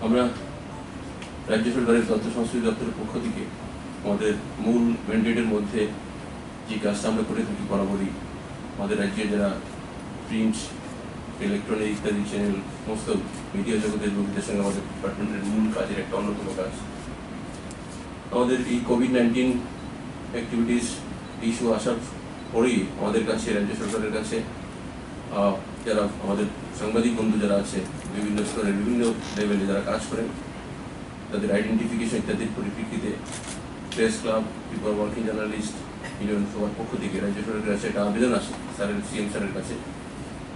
আমরা রাজ্য সরকারের তথ্য সংস্কৃতি দপ্তরের পক্ষ থেকে আমাদের মূল ম্যান্ডেটের মধ্যে যে কাজটা আমরা করে থাকি বরাবরই আমাদের রাজ্যের যারা প্রিন্ট, ইলেকট্রনিক ইত্যাদি চ্যানেল সমস্ত মিডিয়া জগতের লোকদের সঙ্গে আমাদের ডিপার্টমেন্টের মূল কাজের একটা অন্যতম কাজ। আমাদের এই কোভিড-19 অ্যাক্টিভিটিস ইস্যু আসার পরেই আমাদের কাছে রাজ্য সরকারের কাছে যারা আমাদের সাংবাদিক বন্ধু যারা আছে বিভিন্ন স্তরের বিভিন্ন লেভেলে যারা কাজ করেন তাদের আইডেন্টিফিকেশন ইত্যাদির পরিপ্রেক্ষিতে press club, people working journalist union সবার পক্ষ থেকে রাজ্য সরকারের কাছে একটা আবেদন আসে স্যারের সিএম স্যারের কাছে,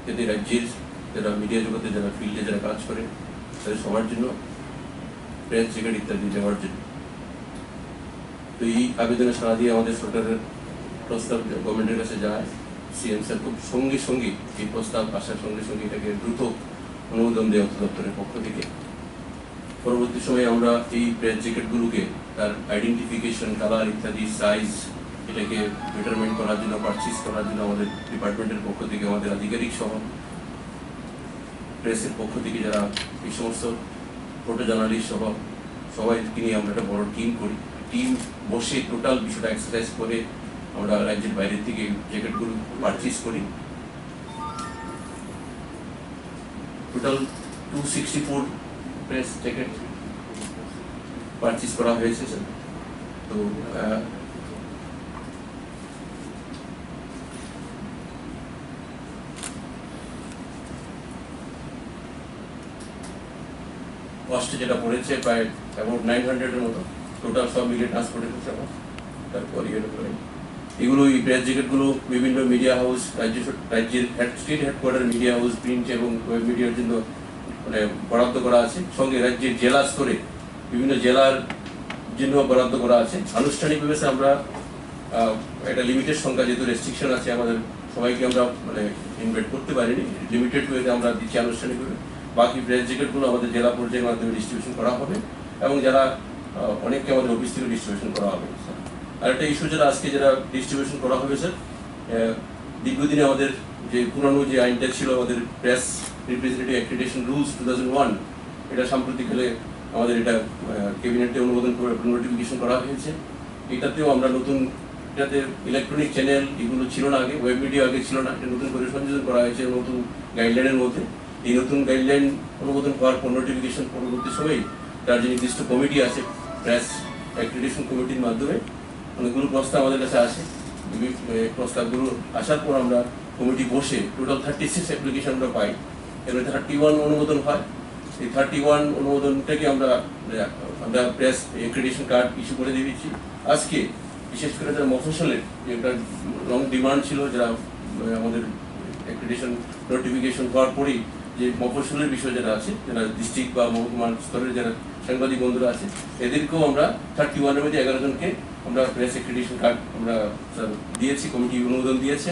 যাতে রাজ্যের যারা মিডিয়া জগতে যারা ফিল্ডে যারা কাজ করেন তাদের সবার জন্য প্রেস জ্যাকেট ইত্যাদি দেওয়ার জন্য। তো এই আবেদনে সাড়া দিয়ে আমাদের সরকারের প্রস্তাব গভর্নমেন্টের কাছে যায়। সিএম স্যার খুব সঙ্গে সঙ্গে এই প্রস্তাব আসার সঙ্গে সঙ্গে এটাকে দ্রুত অনুমোদন দেওয়া দপ্তরের পক্ষ থেকে। পরবর্তী সময়ে আমরা এই প্রেস জ্যাকেটগুলোকে তার আইডেন্টিফিকেশন, কালার ইত্যাদি সাইজ এটাকে বেটারমেন্ট করার জন্য, পারচেজ করার জন্য আমাদের ডিপার্টমেন্টের পক্ষ থেকে আমাদের আধিকারিক সহ প্রেসের পক্ষ থেকে যারা এই সমস্ত ফটো জার্নালিস্ট সহ সবাইকে নিয়ে আমরা একটা বড় টিম করি। টিম বসে টোটাল বিষয়টা এক্সারসাইজ করে আমরা রাজ্যের বাইরের থেকে জ্যাকেটগুলো পারচেজ করি। টোটাল 264 প্রেস জ্যাকেট পারচেজ করা হয়েছে স্যার। তো কস্ট যেটা পড়েছে প্রায় অ্যাবাউট 900-এর মতো, টোটাল সব মিলিয়ে ট্রান্সপোর্টের খরচা তারপর এগুলো এই প্রেস জ্যাকেটগুলো বিভিন্ন মিডিয়া হাউস, রাজ্যের state headquarter media house, print এবং ওয়েব মিডিয়ার জন্য মানে বরাদ্দ করা আছে। সঙ্গে রাজ্যের জেলা স্তরে বিভিন্ন জেলার জন্য বরাদ্দ করা আছে। আনুষ্ঠানিকভাবে আমরা একটা লিমিটেড সংখ্যা, যেহেতু রেস্ট্রিকশন আছে আমাদের, সবাইকে আমরা মানে ইনভাইট করতে পারিনি, লিমিটেড ওয়েতে আমরা দিচ্ছি আনুষ্ঠানিকভাবে। বাকি প্রেস জ্যাকেটগুলো আমাদের জেলা পর্যায়ের মাধ্যমে ডিস্ট্রিবিউশন করা হবে এবং যারা অনেককে আমাদের অফিস থেকে ডিস্ট্রিবিউশন করা হবে। আর একটা ইস্যু যারা আজকে যারা ডিস্ট্রিবিউশন করা হবে স্যার, দীর্ঘদিনে আমাদের যে পুরানো যে আইনটা ছিল আমাদের প্রেস রিপ্রেজেন্টেটিভ অ্যাক্রিডিটেশন রুলস 2001, এটা সাম্প্রতিককালে আমাদের এটা ক্যাবিনেটে অনুমোদন করে নোটিফিকেশন করা হয়েছে। এটাতেও আমরা নতুন, এটাতে ইলেকট্রনিক চ্যানেল এগুলো ছিল না আগে, ওয়েব মিডিয়া আগে ছিল না, এটা নতুন করে সংযোজন করা হয়েছে নতুন গাইডলাইনের মধ্যে। এই নতুন গাইডলাইন অনুমোদন হওয়ার পর নোটিফিকেশন পরবর্তী সময়ে তার যে নির্দিষ্ট কমিটি আছে প্রেস অ্যাক্রিডিটেশন কমিটির মাধ্যমে অনেকগুলো প্রস্তাব আমাদের কাছে আসে। প্রস্তাবগুলো আসার পর আমরা কমিটি বসে টোটাল 36 অ্যাপ্লিকেশন আমরা পাই, এর মধ্যে 31 অনুমোদন হয়। এই 31 অনুমোদনটাকে আমরা প্রেস অ্যাক্রিডিটেশন কার্ড ইস্যু করে দিয়েছি আজকে। বিশেষ করে যারা মফস্বলের যে একটা লং ডিমান্ড ছিল, যারা আমাদের অ্যাক্রিডিটেশন নোটিফিকেশন হওয়ার পরেই যে মফস্বলের বিষয় যারা আছে, যারা ডিস্ট্রিক্ট বা মহকুমার স্তরের যারা সাংবাদিক বন্ধুরা আছে, এদেরকেও আমরা 31-এর মধ্যে 11 জনকে আমরা প্রেস অ্যাক্রিডিটেশন কার্ড আমরা দিয়েছি, কমিটি অনুমোদন দিয়েছে।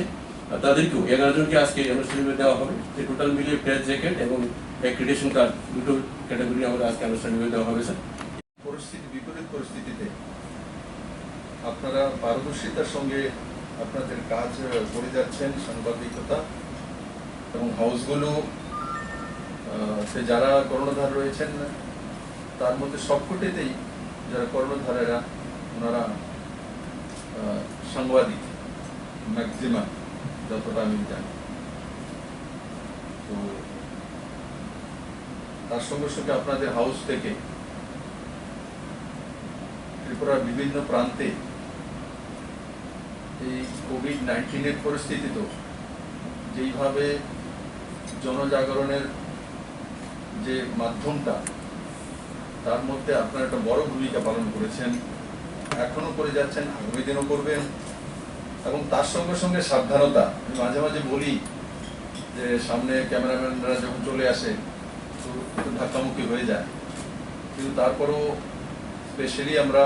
তাদেরকেও 11 জনকে আজকে আনুষ্ঠানিকভাবে দেওয়া হবে। টোটাল মিলিয়ে প্রেস জ্যাকেট এবং অ্যাক্রিডিটেশন কার্ড দুটো ক্যাটাগরি আমরা আজকে আনুষ্ঠানিকভাবে দেওয়া হবে স্যার। বিপরীত পরিস্থিতিতে আপনারা পারদর্শিতার সঙ্গে আপনাদের কাজ করে যাচ্ছেন, সাংবাদিকতা এবং হাউসগুলো যারা কর্ণধার রয়েছেন তার মধ্যে সবকটিতেই যারা কর্ণধারেরা ওনারা সাংবাদিক ম্যাক্সিমাম, যতটা আমি জানি। তো তার সঙ্গে সঙ্গে আপনাদের হাউস থেকে ত্রিপুরার বিভিন্ন প্রান্তে এই কোভিড-19-এর পরিস্থিতিতেও যেইভাবে জনজাগরণের যে মাধ্যমটা, তার মধ্যে আপনারা একটা বড় ভূমিকা পালন করেছেন, এখনো করে যাচ্ছেন, আগামী দিনও করবেন। এবং তার সঙ্গে সঙ্গে সাবধানতা। আমি মাঝে মাঝে বলি যে সামনে ক্যামেরাম্যানরা যখন চলে আসে তো একটু ধাক্কামুক্কি হয়ে যায়, কিন্তু তারপরও স্পেশালি আমরা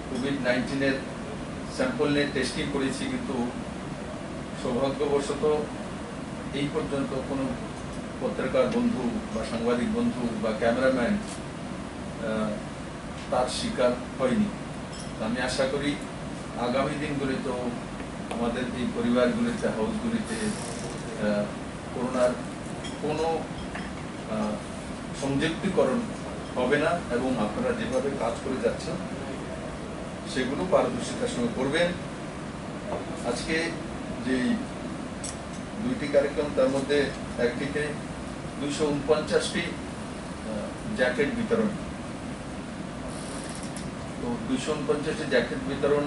কোভিড-19-এর স্যাম্পল নিয়ে টেস্টিং করেছি, কিন্তু সৌভাগ্যবশত এই পর্যন্ত কোনো পত্রিকার বন্ধু বা সাংবাদিক বন্ধু বা ক্যামেরাম্যান তার শিকার হয়নি। আমি আশা করি আগামী দিনগুলিতেও আমাদের এই পরিবারগুলিতে, হাউসগুলিতে করোনার কোনো সংযুক্তিকরণ হবে না, এবং আপনারা যেভাবে কাজ করে যাচ্ছেন সেগুলো পারদর্শিতার সঙ্গে করবেন। আজকে যে দুইটি কার্যক্রম, তার মধ্যে একটিতে 249টি জ্যাকেট বিতরণ। তো 249টি জ্যাকেট বিতরণ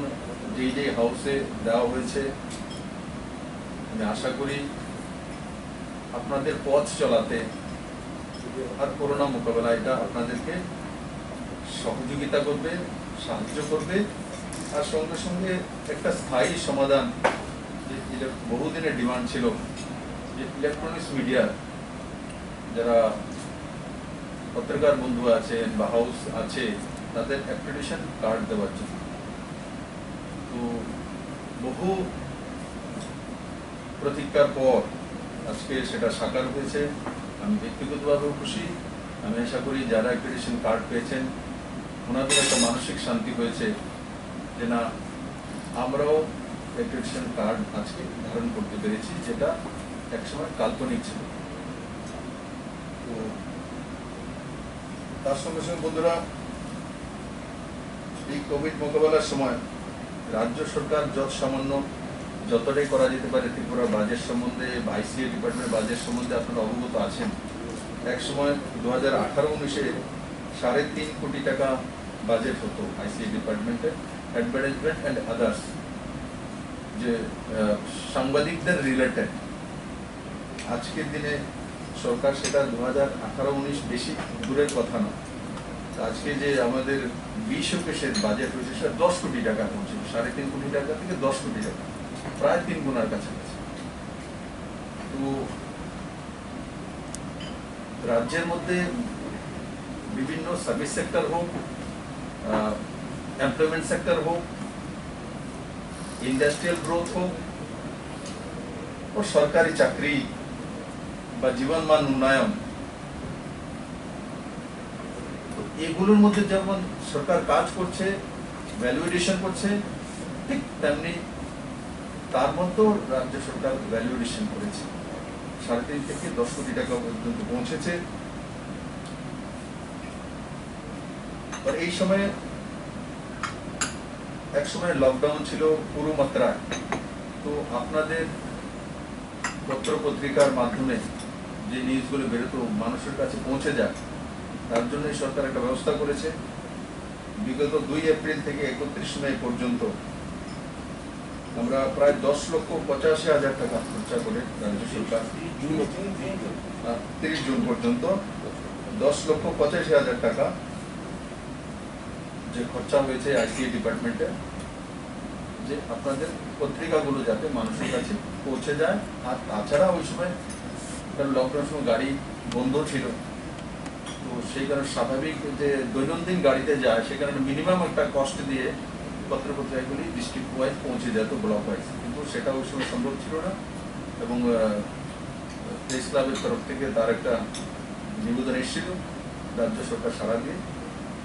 যেই হাউসে দেওয়া হয়েছে, আমি আশা করি আপনাদের পথ চলাতে আর করোনা মোকাবেলা এটা আপনাদেরকে সহযোগিতা করবে, সাহায্য করবে, আর সঙ্গে সঙ্গে একটা স্থায়ী সমাধান, যেটা বহুদিনের ডিমান্ড ছিল, যে ইলেকট্রনিক্স মিডিয়া যারা পত্রিকার বন্ধু আছেন বা হাউস আছে তাদের অ্যাক্রেডিটেশন কার্ড দেওয়ার জন্য। তো বহু প্রতীক্ষার পর আজকে সেটা সাকার হয়েছে। আমি ব্যক্তিগতভাবেও খুশি। আমি আশা করি যারা অ্যাক্রেডিটেশন কার্ড পেয়েছেন ওনাদের একটা মানসিক শান্তি হয়েছে যে না, আমরাও অ্যাক্রেডিটেশন কার্ড আজকে ধারণ করতে পেরেছি, যেটা একসময় কাল্পনিক ছিল। তো তার সঙ্গে সঙ্গে বন্ধুরা, এই কোভিড মোকাবেলার সময় রাজ্য সরকার যতটাই করা যেতে পারে ত্রিপুরা বাজেট সম্বন্ধে বা আইসিএ ডিপার্টমেন্টের বাজেট সম্বন্ধে আপনারা অবগত আছেন। এক সময় 2018-19-এ 3.5 কোটি টাকা বাজেট হতো আইসিএ ডিপার্টমেন্টের, অ্যাডভার্টাইজমেন্ট অ্যান্ড আদার্স, যে সাংবাদিকদের রিলেটেড। আজকের দিনে সরকার সেটা 2018-19 বেশি দূরের কথা না, আজকে যে আমাদের 20-21-এর বাজেট হয়েছে সেটা 10 কোটি টাকা পৌঁছে, 3.5 কোটি টাকা থেকে 10 কোটি টাকা, প্রায় 3 গুণার কাছাকাছি। তো রাজ্যের মধ্যে বিভিন্ন সার্ভিস সেক্টর হোক, এমপ্লয়মেন্ট সেক্টর হোক, ইন্ডাস্ট্রিয়াল গ্রোথ হোক, ও সরকারি চাকরি বা জীবনমান উন্নয়ন, এগুলোর মধ্যে যেমন সরকার কাজ করছে, ভ্যালুয়েশন করছে, ঠিক তেমনি তার মধ্যেও রাজ্য সরকার ভ্যালুয়েশন করেছে, 3.5 থেকে 10 কোটি টাকা পর্যন্ত পৌঁছেছে। আর এই সময়ে এক সময় লকডাউন ছিল পুরো মাত্রায়, তো আপনাদের পত্র পত্রিকার মাধ্যমে যে নিউজগুলো বেরোতো মানুষের কাছে পৌঁছে যায়, তার জন্য সরকার একটা ব্যবস্থা করেছে। বিগত 2 এপ্রিল থেকে 31 মে পর্যন্ত আমরা প্রায় 10,85,000 টাকা খরচা করে রাজ্য সরকার 30 জুন পর্যন্ত 10,85,000 টাকা যে খরচা হয়েছে আইসিএ ডিপার্টমেন্টে, যে আপনাদের পত্রিকাগুলো যাতে মানুষের কাছে পৌঁছে যায়। আর তাছাড়া ওই সময় লকডাউনের সময় গাড়ি বন্ধ ছিল, তো সেই কারণে স্বাভাবিক যে দৈনন্দিন গাড়িতে যায়, সে কারণে মিনিমাম একটা কস্ট দিয়ে পত্রপত্রিকাগুলি ডিস্ট্রিক্ট ওয়াইজ পৌঁছে যেত, ব্লক ওয়াইজ, কিন্তু সেটা ওই সময় সম্ভব ছিল না। এবং প্রেস ক্লাবের তরফ থেকে তার একটা নিবেদন এসেছিল, রাজ্য সরকার সাড়া দিয়ে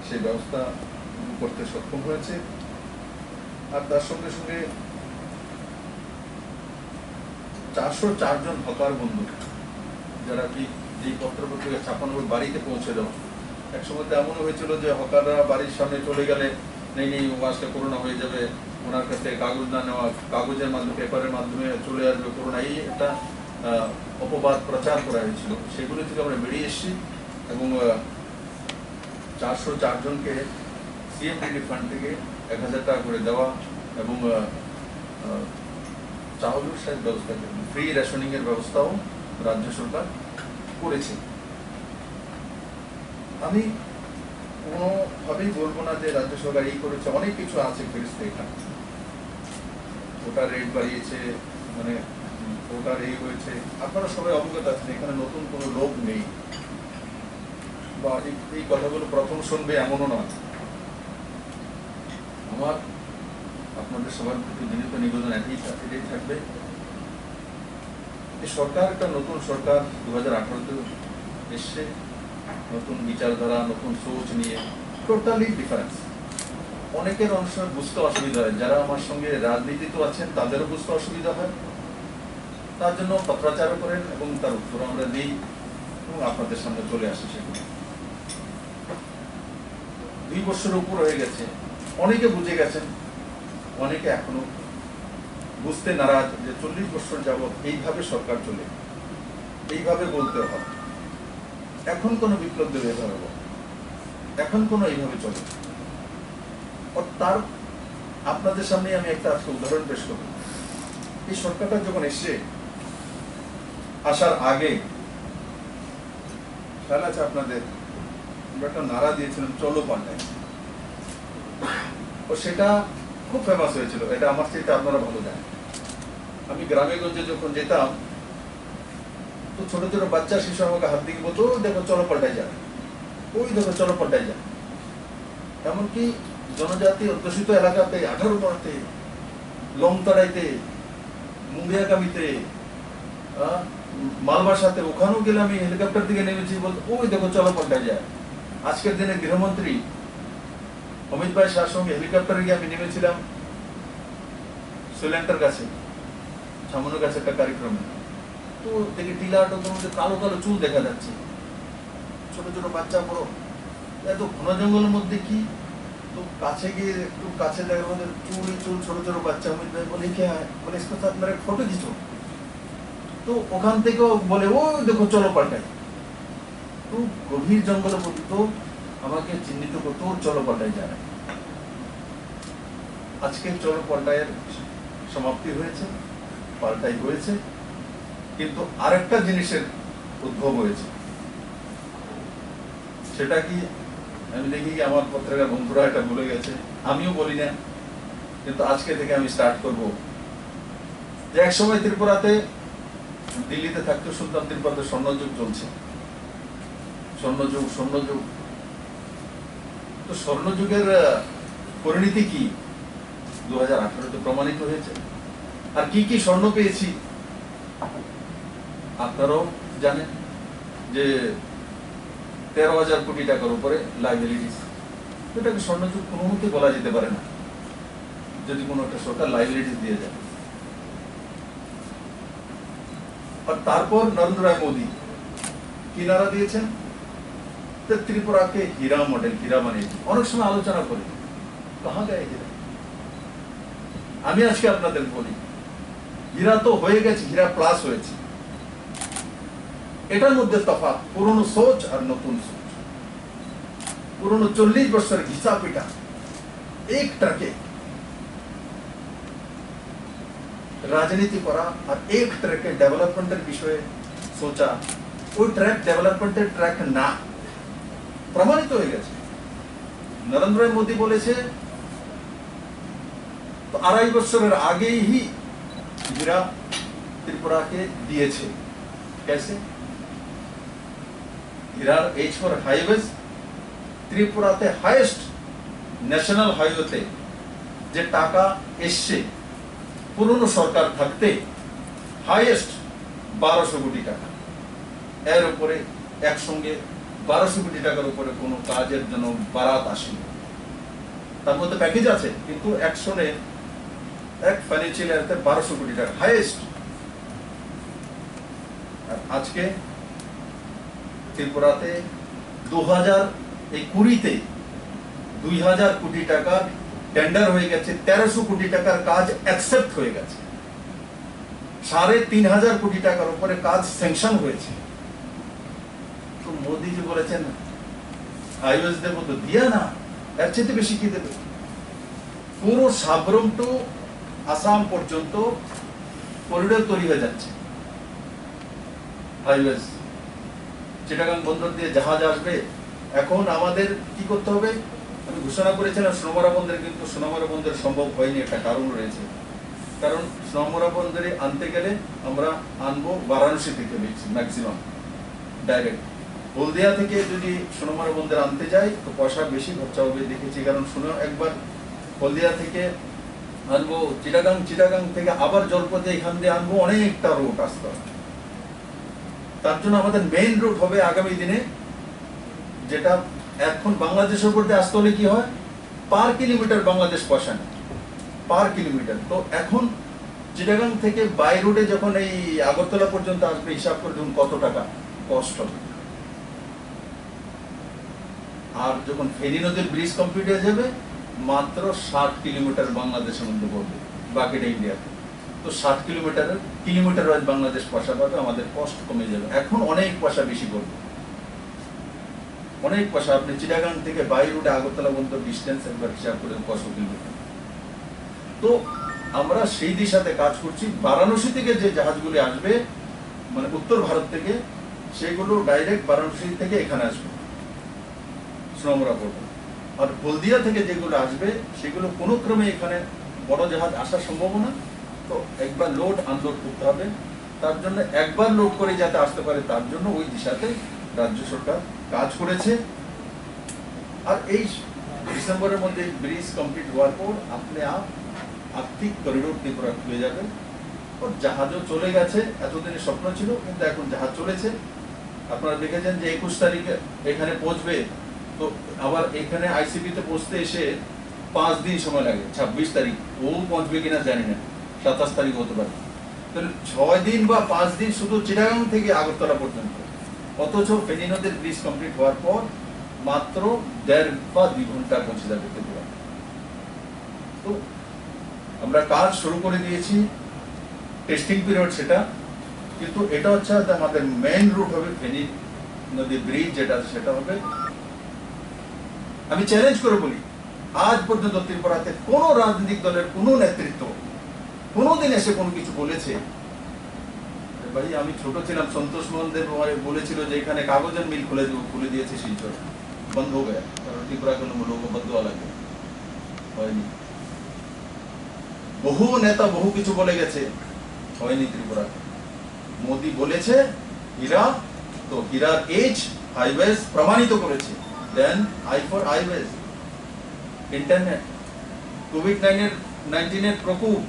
সেই ব্যবস্থা করতে সক্ষম হয়েছে। আর তার সঙ্গে সঙ্গে 404 জন হকার বন্ধু, যারা কি যে পত্রপত্রিকা ছাপানো বাড়িতে পৌঁছে দেওয়া। এক সময় তো এমনও হয়েছিল যে হকাররা বাড়ির সামনে চলে গেলে নেই ওয়াজটা করোনা হয়ে যাবে, ওনার কাছ থেকে কাগজ না নেওয়া, কাগজের মাধ্যমে পেপারের মাধ্যমে চলে আসবে করোনা, এই একটা অপবাদ প্রচার করা হয়েছিল। সেগুলো থেকে আমরা বেরিয়ে এসেছি এবং 404 জনকে সিএমডিডি ফান্ড থেকে 1000 টাকা করে দেওয়া এবং চাউলের ব্যবস্থা, ফ্রি রেশনিং এর ব্যবস্থাও রাজ্য সরকার করেছে। আমি কোনোভাবেই বলবো না যে রাজ্য সরকার এই করেছে, অনেক কিছু আছে ফেরস্তে। এখানে ওটার রেট বাড়িয়েছে, মানে ওটার এই হয়েছে, আপনারা সবাই অবগত আছেন, এখানে নতুন কোনো লোক নেই বা এই কথাগুলো প্রথম শুনবে এমনও নয়। আমার আপনাদের সবার প্রতি বিনীত নিবেদন এটাই থাকবে, এই সরকার একটা নতুন সরকার 2018-তে এসছে, নতুন বিচারধারা, নতুন সোচ নিয়ে, টোটালি ডিফারেন্স। অনেকের অনেক সময় বুঝতে অসুবিধা হয়, যারা আমার সঙ্গে রাজনীতিতে আছেন তাদেরও বুঝতে অসুবিধা হয়, তার জন্য পত্রাচারও করেন এবং তার উত্তর আমরা দিই এবং আপনাদের সামনে চলে আসে সেগুলো। 2 বছরের উপর হয়ে গেছে। অনেকে বুঝে গেছেন, অনেকে এখনো বুঝতে নারাজ যে 40 বছর যাবৎ এইভাবে সরকার চলে, এইভাবে বলতে হয়। এখন কোনো বিপ্লব দেবে হবে, এখন কোনো এইভাবে চলে। তার আপনাদের সামনে আমি একটা আজকে উদাহরণ পেশ করব। এই সরকারটা যখন এসছে, আসার আগে খেয়াল আছে আপনাদের, আমরা একটা নারা দিয়েছিলাম, চলো পাল্টাই। ও সেটা খুব ফেমাস হয়েছিল, এটা আমার চাইতে আপনারা ভালো জানেন। আমি গ্রামে গঞ্জে যখন যেতাম, তো ছোট ছোট বাচ্চা শিশু আমাকে হাত দিকে বলতো, দেখো চলো পাল্টাই যায়, ওই দেখো চলো পাল্টাই যায়। এমনকি জনজাতি অধ্যুষিত এলাকাতে, 18 পাড়াতে, লংতরাইতে, মুঙ্গিয়াকামিতে, মালবাসাতে, ওখানেও গেলে আমি হেলিকপ্টার থেকে নেমেছি, বলতো ওই দেখো চলো পাল্টাই যায়। আজকের দিনে গৃহমন্ত্রী অমিত ভাই শাহর সঙ্গে হেলিকপ্টারে গিয়ে আমি নেমেছিলাম সোলেন্টার কাছে, সামনের কাছে একটা কার্যক্রমে। তো দেখি টিলাটার মধ্যে কালো কালো চুল দেখা যাচ্ছে, ছোট ছোট বাচ্চা বড়, এত ঘন জঙ্গলের মধ্যে কি। তো কাছে গিয়ে একটু কাছে দেখার মধ্যে চুল ছোট ছোট বাচ্চা। অমিত ভাই বলে কে হয়, বলে इसको साथ मेरा फोटो खींचो। তো ওখান থেকেও বলে ও দেখো চলো পাল্টাই। তো গভীর জঙ্গলে পর্যন্ত আমাকে চিহ্নিত করতো চলো পাল্টাই যায়। আজকে চলো পাল্টাইয়ের সমাপ্তি হয়েছে, পাল্টাই হয়েছে, কিন্তু আরেকটা জিনিসের উদ্ভব হয়েছে। সেটা কি আমি দেখি কি আমার পত্রিকার বন্ধুরা এটা বলে গেছে, আমিও বলি না, কিন্তু আজকে থেকে আমি স্টার্ট করব। যে এক সময় ত্রিপুরাতে, দিল্লিতে থাকতে শুনতাম ত্রিপুরাতে স্বর্ণযুগ চলছে, স্বর্ণযুগ। তো স্বর্ণযুগের পরিণতি কি 2018-তে প্রমাণিত হয়েছে। আর কি কি স্বর্ণ পেয়েছি আপনারাও জানেন, যে 13,000 কোটি টাকার উপরে লাইবিলিটিস। এটাকে স্বর্ণযুগ কোনো মতে বলা যেতে পারে না, যদি কোনো একটা সরকার লাইবিলিটিস দিয়ে যায়। আর তারপর নরেন্দ্র রায় মোদী কি নারা দিয়েছেন, ত্রিপুরাকে হীরা মডেল, হীরা বানিয়েছে। অনেক সময় আলোচনা করি কাহা গায়ে হীরা। আমি আজকে আপনাদের বলি, হীরা তো হয়ে গেছে, হীরা প্লাস হয়েছে। এটার মধ্যে তফাৎ পুরনো সোচ আর নতুন সোচ। পুরনো 40 বছরের ঘিসা পিটা এক ট্রাকে রাজনীতি করা, আর এক ট্রাকে ডেভেলপমেন্টের বিষয়ে সোচা, ওই ট্র্যাক ডেভেলপমেন্টের ট্র্যাক না, প্রমাণিত হয়ে গেছে। নরেন্দ্র মোদী বলেছে তো 2.5 বছরের আগেই হীরা ত্রিপুরাকে দিয়েছে। कैसे? হীরার H4 হাইওয়েজ ত্রিপুরাতে হাইয়েস্ট ন্যাশনাল হাইওয়েতে যে টাকা এসছে পুরনো সরকার থাকতে, হাইয়েস্ট 1200 কোটি টাকা। এর উপরে একসঙ্গে 1200 কোটি টাকার উপরে কোনো কাজের জন্য বারাত আসেনি। তার মধ্যে প্যাকেজ আছে, কিন্তু একসঙ্গে এক ফাইন্যান্সিয়াল ইয়ারতে 1200 কোটি টাকা হাইয়েস্ট। আজকে ত্রিপুরাতে 2020-তে 2000 কোটি টাকার টেন্ডার হয়ে গেছে, 1300 কোটি টাকার কাজ অ্যাকসেপ্ট হয়ে গেছে, 3500 কোটি টাকার উপরে কাজ স্যাংশন হয়েছে। তো মোদীজি বলেছেন হাইওয়েজ দেবো, তো দিয়া না, এর চেয়ে বেশি কি দেবে? পুরো সাবরুম টু আসাম পর্যন্ত করিডোর তৈরি হয়ে যাচ্ছে। হাইওয়েজ চিটাগাং বন্দর দিয়ে জাহাজ আসবে। এখন আমাদের কি করতে হবে? আমি ঘোষণা করেছিলাম সোনামুড়া বন্দরে, কিন্তু সোনামুড়া বন্দরে সম্ভব হয়নি, একটা কারণ রয়েছে। কারণ সোনামুড়া বন্দরে আনতে গেলে আমরা আনবো বারাণসী থেকে ম্যাক্সিমাম ডাইরেক্ট। হলদিয়া থেকে যদি সোনামুড়া বন্দরে আনতে যাই তো পয়সা বেশি খরচা হবে দেখেছি। কারণ একবার হলদিয়া থেকে আনবো চিটাগাং, চিটাগাং থেকে আবার জলপথে এখান দিয়ে আনবো, অনেকটা রুট আসতে হবে। তার জন্য আমাদের মেইন রুট হবে আগামী দিনে, যেটা এখন বাংলাদেশের উপর দিয়ে আসতে হলে কি হয়, পার কিলোমিটার বাংলাদেশ পয়সা নেয়, পার কিলোমিটার। তো এখন চিটাগাং থেকে বাই রুটে যখন এই আগরতলা পর্যন্ত আসবে, হিসাব করে দেখুন কত টাকা কষ্ট হবে। আর যখন ফেনী নদীর ব্রিজ কমপ্লিট হয়ে যাবে মাত্র 60 কিলোমিটার বাংলাদেশের মধ্যে পড়বে, বাকিটা ইন্ডিয়াতে। তো 60 কিলোমিটার ওয়াইজ বাংলাদেশ পয়সা পাবে, আমাদের কষ্ট কমে যাবে। এখন অনেক পয়সা বেশি পড়বে, অনেক পয়সা। আপনি চিটাগাং থেকে বাই রুটে আগরতলা পর্যন্ত ডিস্টেন্স একবার হিসাব করে কষ্ট কিলোমিটার। তো আমরা সেই দিশাতে কাজ করছি। বারাণসী থেকে যে জাহাজগুলি আসবে মানে উত্তর ভারত থেকে, সেগুলো ডাইরেক্ট বারাণসী থেকে এখানে আসবে সোনামুড়া পোর্টে। আর হলদিয়া থেকে যেগুলো আসবে সেগুলো কোনো ক্রমে এখানে বড় জাহাজ আসার সম্ভাবনা, তো একবার লোড আনলোড করতে হবে। তার জন্য একবার লোড করে যাতে আসতে পারে তার জন্য ওই দিশাতে রাজ্য সরকার কাজ করেছে। আর এই ডিসেম্বরের মধ্যে ব্রিজ কমপ্লিট হওয়ার পর আপনি আর্থিক করিডোর ত্রিপুরা খুলে যাবে। ওর জাহাজও চলে গেছে, এতদিনের স্বপ্ন ছিল কিন্তু এখন জাহাজ চলেছে। আপনারা দেখেছেন যে 21 তারিখে এখানে পৌঁছবে, তো আবার এখানে আইসিপিতে পৌঁছতে এসে 5 দিন সময় লাগে। 26 তারিখ ও পৌঁছবে কিনা জানি না, 27 তারিখ হতে পারে। তাহলে 6 দিন বা 5 দিন শুধু চিটাগাং থেকে আগরতলা পর্যন্ত। অথচ ফেনী নদীর ব্রিজ কমপ্লিট হওয়ার পর মাত্র 1.5 বা 2 ঘন্টা পৌঁছে যাবে ত্রিপুরা। তো আমরা কাজ শুরু করে দিয়েছি, টেস্টিং পিরিয়ড সেটা, কিন্তু এটা হচ্ছে আমাদের মেইন রুট হবে ফেনী নদী ব্রিজ যেটা সেটা হবে। আমি চ্যালেঞ্জ করে বলি, আজ পর্যন্ত ত্রিপুরাতে কোন রাজনৈতিক দলের কোন নেতৃত্ব কোনোদিন এসে কোনো কিছু বলেছে? ভাই আমি ছোট ছিলাম, সন্তোষ মোহন দেব বলেছিল যে এখানে কাগজের মিল খুলে দিয়েছে শিলচর, বন্ধ হয়ে গেছে, কারণ ত্রিপুরা কোনো লোক বদলা লাগে হয়নি। বহু নেতা বহু কিছু বলে গেছে, হয়নি ত্রিপুরা। মোদি বলেছে হীরা, তো হীরার এজ হাইওয়েজ প্রমাণিত করেছে। Then I for highways, internet, কোভিড-19 এর প্রকোপ,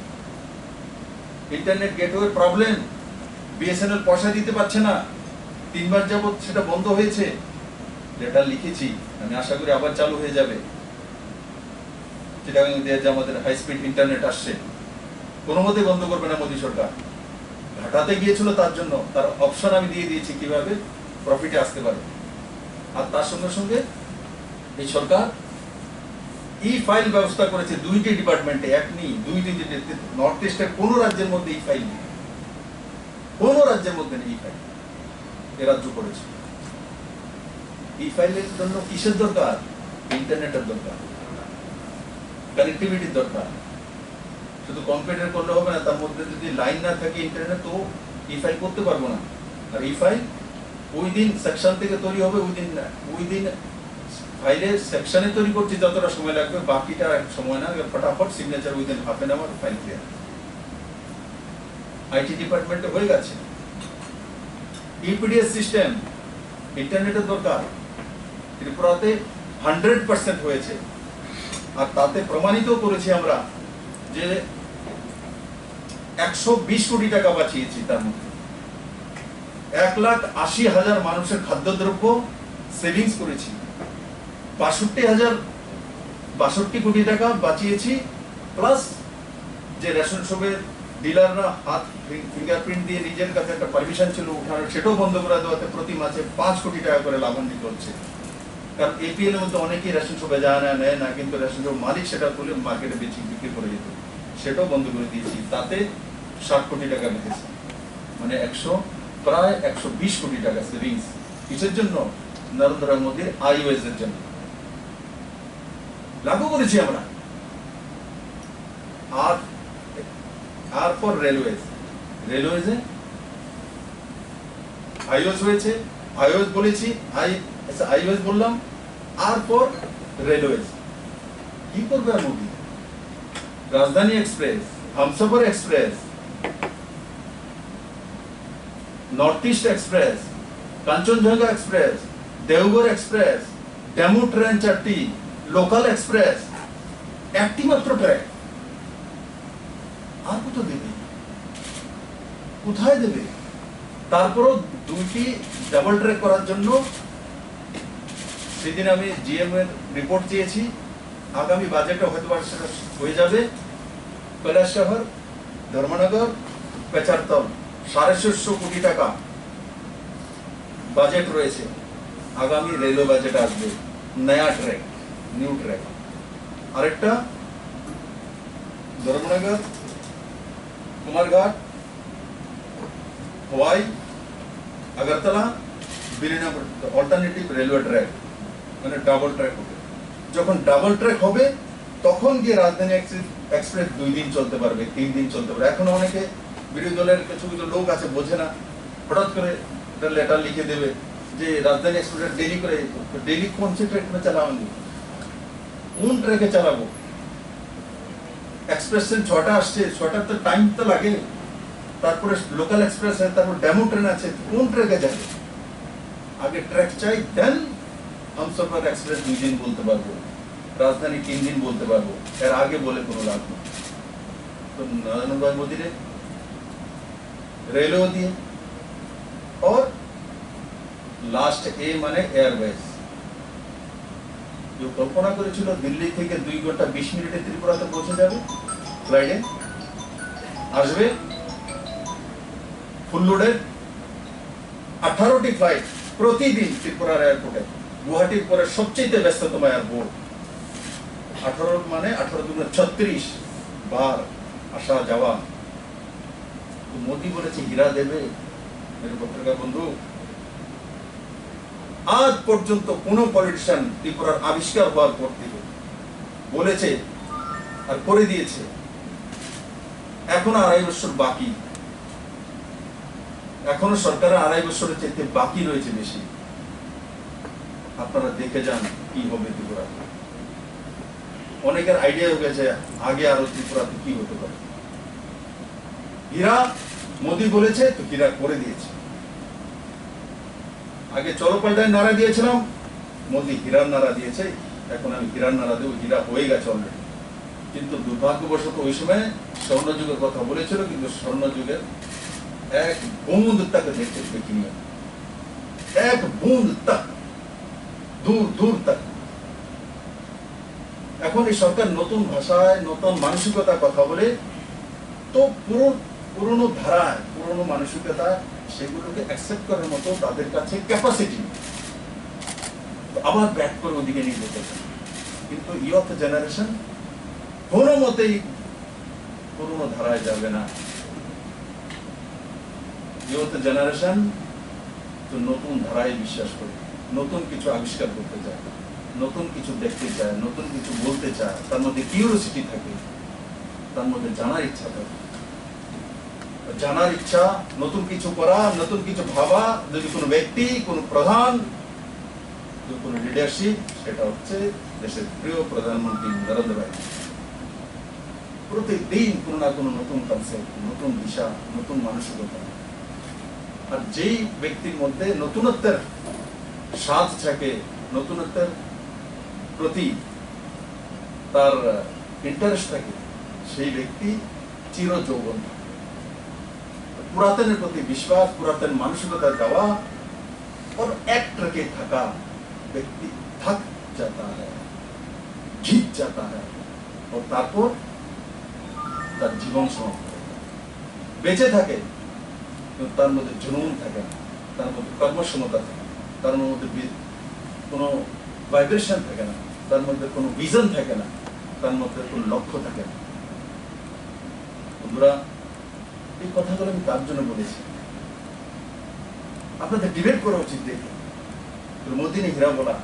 ইন্টারনেট গেটওয়ে প্রবলেম, বিএসএনএল পয়সা দিতে পারছে না, 3 বার যাবত সেটা বন্ধ হয়েছে। লেটার লিখেছি, আমি আশা করি আবার চালু হয়ে যাবে। চিটাগাং দিয়ে যে আমাদের হাই স্পিড ইন্টারনেট আসছে, কোনো মতেই বন্ধ করবে না মোদী সরকার। ঘাটাতে গিয়েছিল, তার জন্য তার অপশন আমি দিয়ে দিয়েছি কিভাবে প্রফিটে আসতে পারে। আর তার সঙ্গে সঙ্গে এই সরকার ই ফাইল ব্যবস্থা করেছে 2টি ডিপার্টমেন্টে, এক নেই 2টি। নর্থ ইস্টের কোন রাজ্যের মধ্যে ই ফাইল নেই, কোন রাজ্যের মধ্যে নেই ই ফাইল, এ রাজ্য করেছে। ই ফাইলের জন্য কিসের দরকার? ইন্টারনেটের দরকার, কানেক্টিভিটির দরকার। শুধু কম্পিউটার করলে হবে না, তার মধ্যে যদি লাইন না থাকে ইন্টারনেট, তো ই ফাইল করতে পারবো না। আর ই ফাইল ওই দিন সেকশন থেকে তৈরি হবে, ওই দিন ফাইলের সেকশনে তৈরি করতে যতটা সময় লাগবে, বাকিটা সময় না, ফটাফট signature within half an hour file clear. IT ডিপার্টমেন্টে হয়ে গেছে। ইপিডিএস সিস্টেম, ইন্টারনেটের দরকার। ত্রিপুরাতে 100% হয়েছে, আর তাতে প্রমাণিত করেছি আমরা যে 120 কোটি টাকা বাঁচিয়েছি। তার মধ্যে 1,80,000 মানুষের খাদ্যদ্রব্য সেভিংস করেছি, 62 কোটি টাকা বাঁচিয়েছি। প্লাস যে রেশন শপের ডিলাররা হাত ফিঙ্গারপ্রিন্ট দিয়ে নিজের কাছে একটা পারমিশন ছিল ওখানে, সেটাও বন্ধ করে দেওয়াতে প্রতি মাসে 5 কোটি টাকা করে লাভান্বিত হচ্ছে। কারণ এপিএল এর মধ্যে অনেকেই রেশন শপে যায় না, নেয় না, কিন্তু রেশন শপ মালিক সেটা তুলে মার্কেটে বিক্রি করে যেত, সেটাও বন্ধ করে দিয়েছি। তাতে 60 কোটি টাকা বেঁচেছে, মানে প্রায় 120 কোটি টাকা সেভিংস। কিসের জন্য? নরেন্দ্র মোদীর আইওএস এর জন্য লাগু করেছি আমরা। আর ফর রেলওয়েজে আইওএস হয়েছে, আইওএস বলেছি, আইওএস বললাম, আর ফর রেলওয়েজ। কি করবে আর মোদী? রাজধানী express, Humsafar express, north east express, Kanchenjunga express, Deoghar express, DEMU train 4টি, লোকাল এক্সপ্রেস, একটি মাত্র ট্রেন। আর কত দেবে? কোথায় দেবে? তারপরও 2টি ডাবল ট্র্যাক করার জন্য সেদিন আমি জিএম এর রিপোর্ট চেয়েছি। আগামী বাজেটে হয়তো সেটা হয়ে যাবে। কৈলাসহর, ধর্মনগর, পেচারতল 650 কোটি টাকা বাজেট রয়েছে। আগামী রেলওয়ে বাজেট আসবে, नया ट्रैक, न्यू ट्रैक। আরেকটা ধর্মনগর, কুমারঘাট, হওয়াই, আগরতলা, বিলিনাপুর অল্টারনেটিভ রেলওয়ে ট্র্যাক, মানে ডাবল ট্র্যাক হবে। যখন ডাবল ট্র্যাক হবে তখন গিয়ে রাজধানী এক্সপ্রেস 2 দিন চলতে পারবে, 3 দিন চলতে পারবে। এখন অনেকে বিরোধী দলের কিছু কিছু লোক আছে বোঝে না, হঠাৎ করে একটা লেটার লিখে দেবে যে রাজধানী এক্সপ্রেস डेली করে, डेली कौन से ट्रैक में चलाएंगे, কোন ট্র্যাকে চালাবো? এক্সপ্রেস ট্রেন 6টা আসছে, 6টার তো টাইম তো লাগে, তারপরে লোকাল এক্সপ্রেস আছে, তারপর ডেমো ট্রেন আছে, কোন ট্র্যাকে যাবে? আগে ট্র্যাক চাই, দেন হামসফর এক্সপ্রেস 2 দিন বলতে পারবো, রাজধানী 3 दिन बोलते पारबो। এর আগে বলে কোনো লাভ নেই। तो नरेंद्र भाई मोदी ने रेलवे दिए और लास्ट ए माने एयरवेज, जो कल्पना করেছিল দিল্লি থেকে 2 ঘন্টা 20 মিনিটে ত্রিপুরাতে পৌঁছে যাবে ফ্লাইটে, আসবে ফুল লোডেড 18টি ফ্লাইট প্রতিদিন ত্রিপুরার এয়ারপোর্টে, গুয়াহাটির পরে সবচেয়ে ব্যস্ততম এয়ারপোর্ট। 18 মানে 18 দুগুণে 36 বার আসা যাওয়া। তো মোদি বলেছে হীরা দেবে। মেরে পত্রিকা বন্ধু, আজ পর্যন্ত কোন পলিটিশিয়ান ত্রিপুরার আবিষ্কার হওয়ার পর থেকে বলেছে আর করে দিয়েছে, এখনো 2.5 বছর বাকি, এখনো সরকারের 2.5 বছরের চাইতে বাকি রয়েছে বেশি। আপনারা দেখে যান কি হবে ত্রিপুরা। অনেকের আইডিয়া হয়ে গেছে আগে আরো ত্রিপুরাতে কি হতে পারে। হীরা মোদি বলেছে তো হীরা করে দিয়েছে। আগে চলো পাল্টায় নারা দিয়েছিলাম, মোদি হীরার নারা দিয়েছে, এখন আমি হীরার নারা দেব, হীরা হয়ে গেছে অলরেডি। কিন্তু দুর্ভাগ্যবশত ওই সময় স্বর্ণযুগের কথা বলেছিল, কিন্তু স্বর্ণযুগের এক বুঁদ तक দেখতে দেখিনি, এক বুঁদ तक, দূর দূর तक। এখন এই সরকার নতুন ভাষায় নতুন মানসিকতার কথা বলে, তো পুরনো ধারায় পুরনো মানসিকতা সেগুলোকে অ্যাকসেপ্ট করার মতো তাদের কাছে ক্যাপাসিটি, আবার ব্যাক করে ওদিকে নিয়ে যেতে চায়। কিন্তু ইয়থ জেনারেশন কোনো মতেই পুরনো ধারায় যাবে না। ইয়থ জেনারেশন তো নতুন ধারায় বিশ্বাস করে, নতুন কিছু আবিষ্কার করতে চায়, নতুন কিছু দেখতে চায়, নতুন কিছু বলতে চায়, তার মধ্যে কিউরিওসিটি থাকে, তার মধ্যে জানার ইচ্ছা থাকে। জানার ইচ্ছা, নতুন কিছু করা, নতুন কিছু ভাবা, যদি কোনো ব্যক্তি, কোনো প্রধান, কোনো লিডারশিপ, সেটা হচ্ছে দেশের প্রিয় প্রধানমন্ত্রী নরেন্দ্র ভাই। প্রতিদিন কোনো না কোনো নতুন কনসেপ্ট, নতুন দিশা, নতুন মানসিকতা। আর যেই ব্যক্তির মধ্যে নতুনত্বের স্বাদ থাকে, নতুনত্বের প্রতি তার ইন্টারেস্ট থাকে, সেই ব্যক্তি চিরযৌবন। पुरातन प्रति विश्वास, पुरातन मानसिकता देवा और एक ट्रके थका व्यक्ति थक जाता है, घिच जाता है, और तारपर तार जीवन समाप्त बेचे থাকে, কিন্তু তার মধ্যে জুনুন থাকে না, তার মধ্যে কর্মক্ষমতা থাকে, তার মধ্যে কোনো ভাইব্রেশন থাকে না, তার মধ্যে কোনো ভিশন থাকে না, তার মধ্যে কোনো লক্ষ্য থাকে না। বন্ধুরা, এই কথাগুলো আমি তার জন্য বলেছি, আপনাদের ডিবেট করা উচিত। দেখে মোদি ने हीरा बोला,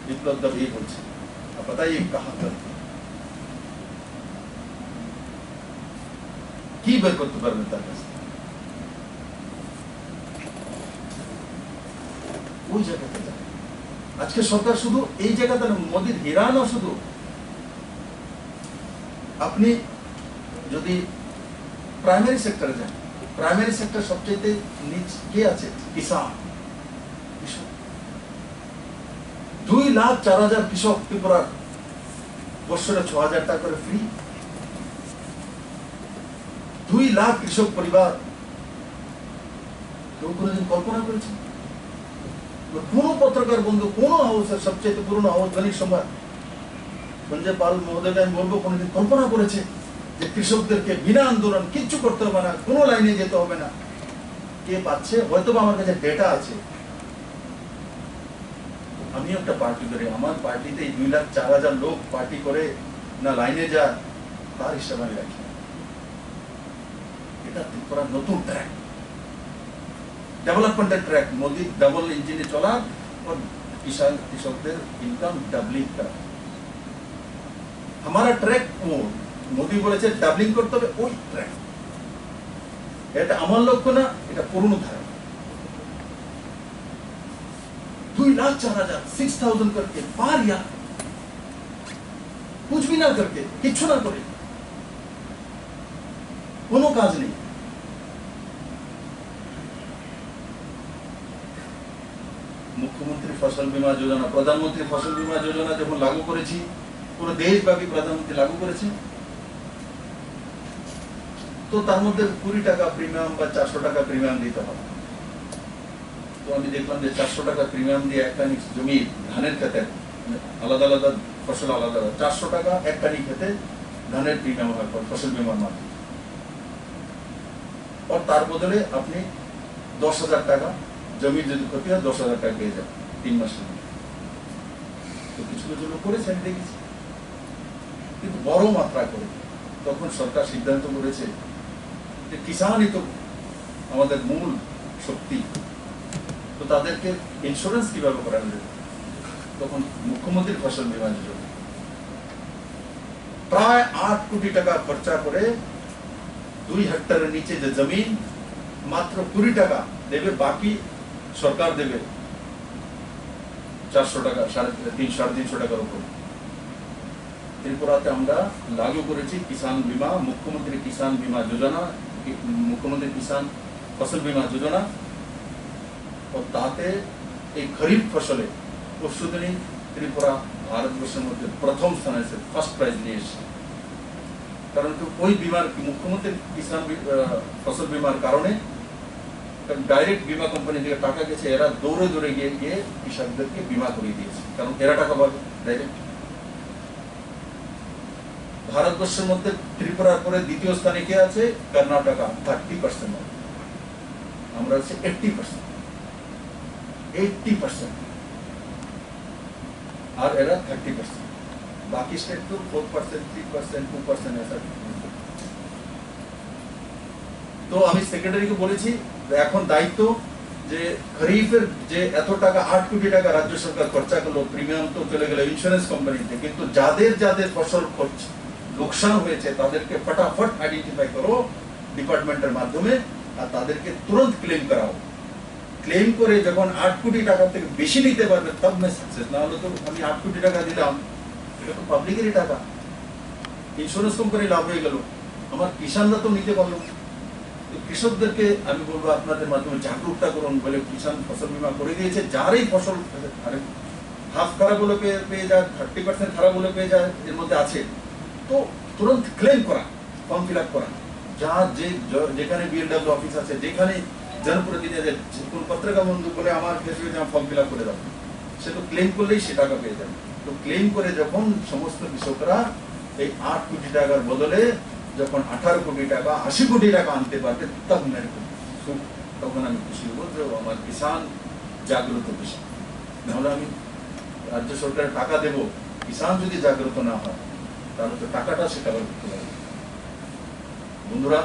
বিপ্লব দা এই বলছে, आप बताइए कहां करते কি বের করতে পারবেন তার কাছে? ওই জায়গাতে যায়। আজকে সরকার শুধু এই জায়গাতে না, মোদির হীরা না, শুধু আপনি যদি प्राइमरी सेक्टर जाए, प्राइमरी सेक्टर सबचेয়ে নিচ কে আছে? কিষান। 2,04,000 কৃষক ত্রিপুরার বছরে 6,000 টাকা করে ফ্রি। 2 লাখ কৃষক পরিবার, কেউ কোনোদিন কল্পনা করেছে? কোন পত্রকার বন্ধু, কোন হাউসের সবচেয়ে পুরনো হাউস ধনিক সম্রাট সঞ্জয় পাল মহোদয়কে আমি বলবো, কোনোদিন কল্পনা করেছে যে কৃষকদেরকে বিনা আন্দোলন কিচ্ছু করতে হবে না, কোনো লাইনে যেতে হবে না? কে পাচ্ছে? হয়তো আমার কাছে ডেটা আছে, আমি একটা পার্টি করি, আমার পার্টিতে 2,04,000 লোক পার্টি করে না লাইনে যায়, তার হিসাব আমি রাখি। এটা ত্রিপুরা নতুন track, development track, Modi double इंजिने चला और किसान कृषकদের ইনকাম ডাবলিং করা। हमारा ट्रैक वो মোদি বলেছে ডাবলিং করতে হবে, ওই ট্র্যাক। এটা আমার লক্ষ্য না, এটা পুরনো ধারা। 2,04,000 6,000 करके पार या कुछ भी ना करके, किच्छु ना करे, কোনো কাজ নেই। মুখ্যমন্ত্রী ফসল বীমা যোজনা, প্রধানমন্ত্রী ফসল বীমা যোজনা যখন লাগু করেছি, পুরো দেশব্যাপী প্রধানমন্ত্রী লাগু করেছে, তো তার মধ্যে 20 টাকা প্রিমিয়াম বা 400 টাকা প্রিমিয়াম দিতে হবে। তো আমি দেখলাম যে 400 টাকা প্রিমিয়াম দিয়ে একটা জমি ধানের খেতে, আলাদা আলাদা ফসল আলাদা আলাদা, 400 টাকা একটা খেতে ধানের প্রিমিয়াম হয় ফসল বীমার মাধ্যমে। और তার বদলে আপনি 10,000 টাকা, জমির যদি ক্ষতি হয় 10,000 টাকা পেয়ে যাবেন 3 মাসের মধ্যে। তো কিছু কিছু লোক করেছে, আমি দেখেছি, কিন্তু বড় মাত্রা করে। তখন সরকার সিদ্ধান্ত করেছে যে কিষানই তো আমাদের মূল শক্তি, তো তাদেরকে ইন্স্যুরেন্স কিভাবে করানো যাবে। তখন মুখ্যমন্ত্রী ফসল বীমা যোজনা প্রায় 8 কোটি টাকা খরচা করে 2 হেক্টরের নিচে যে জমিন মাত্র 20 টাকা দেবে, বাকি সরকার দেবে 400 টাকা, 350 টাকার উপর। ত্রিপুরাতে আমরা লাগু করেছি কিষান বীমা, মুখ্যমন্ত্রী কিষান বীমা যোজনা, মুখ্যমন্ত্রী কিষান ফসল বীমা যোজনা। ও তাতে এই খরিফ ফসলে পরশুদিনই ত্রিপুরা ভারতবর্ষের মধ্যে প্রথম স্থানে এসে ফার্স্ট প্রাইজ নিয়ে এসেছে। কারণ ওই বিমার, মুখ্যমন্ত্রী কিষান ফসল বীমার কারণে ডাইরেক্ট বীমা কোম্পানি থেকে টাকা গেছে, এরা দৌড়ে দৌড়ে গিয়ে গিয়ে কৃষকদেরকে বীমা করিয়ে দিয়েছে, কারণ এরা টাকা পাবে ডাইরেক্ট। ভারতবর্ষের মধ্যে ত্রিপুরার পরে দ্বিতীয় স্থানে কে আছে? কর্ণাটকা 30%, আমরা হচ্ছে 80%, আর এরা 30%। বাকি স্টেট তো 4%, 3%, 2% ऐसा। তো আমি সেক্রেটারিকে বলেছি এখন দায়িত্ব যে খরিফের যে এত টাকা 8 কোটি টাকা রাজ্য সরকার খরচা করলো, প্রিমিয়াম তো চলে গেল ইন্স্যুরেন্স কোম্পানিতে, কিন্তু যাদের যাদের ফসল লোকসান হয়েছে তাদেরকে ফটাফট আইডেন্টিফাই করো ডিপার্টমেন্টের মাধ্যমে, আর তাদেরকে তুরন্ত ক্লেম করাও। ক্লেম করে যখন 8 কোটি টাকা থেকে বেশি নিতে পারবে তব मैं सक्सेस। না হলে তো আমি 8 কোটি টাকা দিলাম, এটা তো পাবলিকেরই টাকা, ইন্স্যুরেন্স কোম্পানি লাভ হয়ে গেল, আমার কিষানরা তো নিতে পারলো। কৃষকদেরকে আমি বলবো আপনাদের মাধ্যমে জাগরুকতা করুন, বলে কিষান ফসল বীমা করে দিয়েছে, যারই ফসল হাফ খারাপ হলে পেয়ে যায়, 30% খারাপ হলে পেয়ে যায়, এর মধ্যে আছে, তো তুরন্ত ক্লেম করা, ফর্ম ফিল আপ করা। যা যেখানে বিএলডব্লিউ অফিস আছে, যেখানে জনপ্রতিনিধি কোন পত্রিকা বন্ধু বলে আমার ফেসবুকে ফর্ম ফিল আপ করে দাও, সে তো ক্লেম করলেই সে টাকা পেয়ে যাবে। তো ক্লেম করে যখন সমস্ত কৃষকরা এই 8 কোটি টাকার বদলে যখন 18 কোটি টাকা 80 কোটি টাকা আনতে পারবে, তখন আমি খুশি হবো যে আমার কিষান জাগ্রত কিষান। নাহলে আমি রাজ্য সরকারের টাকা দেবো, কিষান যদি জাগ্রত না হয় তাহলে তো টাকাটা সেটা করতে পারবে। বন্ধুরা,